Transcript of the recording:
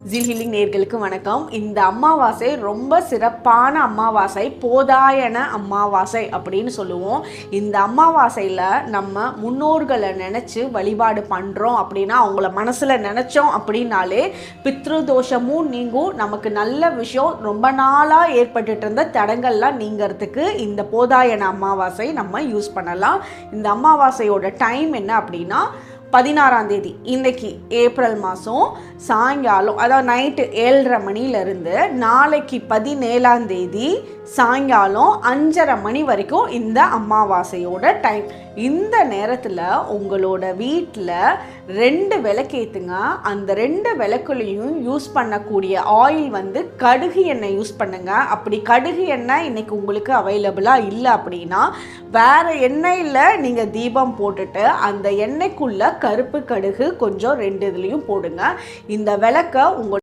ஜில் ஹீலிங் நேர்களுக்கு வணக்கம். இந்த அமாவாசை ரொம்ப சிறப்பான அமாவாசை, போதாயன அமாவாசை அப்படின்னு சொல்லுவோம். இந்த அமாவாசையில் நம்ம முன்னோர்களை நினச்சி வழிபாடு பண்ணுறோம் அப்படின்னா, அவங்கள மனசில் நினச்சோம் அப்படின்னாலே பித்ரு தோஷமும் நீங்கும். நமக்கு நல்ல விஷயம், ரொம்ப நாளாக ஏற்பட்டுட்டு இருந்த தடங்கள்லாம் நீங்கிறதுக்கு இந்த போதாயன அமாவாசை நம்ம யூஸ் பண்ணலாம். இந்த அமாவாசையோட டைம் என்ன அப்படின்னா 16ஆம் தேதி, இன்றைக்கி ஏப்ரல் மாதம் சாயங்காலம், அதாவது நைட்டு 7:30 மணிலேருந்து நாளைக்கு 17ஆம் தேதி சாயங்காலம் 5:30 மணி வரைக்கும் இந்த அமாவாசையோட டைம். இந்த நேரத்தில் உங்களோட வீட்டில் 2 விளக்கேற்றுங்க. அந்த 2 விளக்குலையும் யூஸ் பண்ணக்கூடிய ஆயில் வந்து கடுகு எண்ணெய் யூஸ் பண்ணுங்க. அப்படி கடுகு எண்ணெய் இன்றைக்கி உங்களுக்கு அவைலபிளாக இல்லை அப்படின்னா, வேறு எண்ணெயில் நீங்கள் தீபம் போட்டுட்டு அந்த எண்ணெய்க்குள்ளே கருப்பு கடுகு கொஞ்சம் 2 இதுலேயும் போடுங்க. இந்த விளக்கை உங்கள்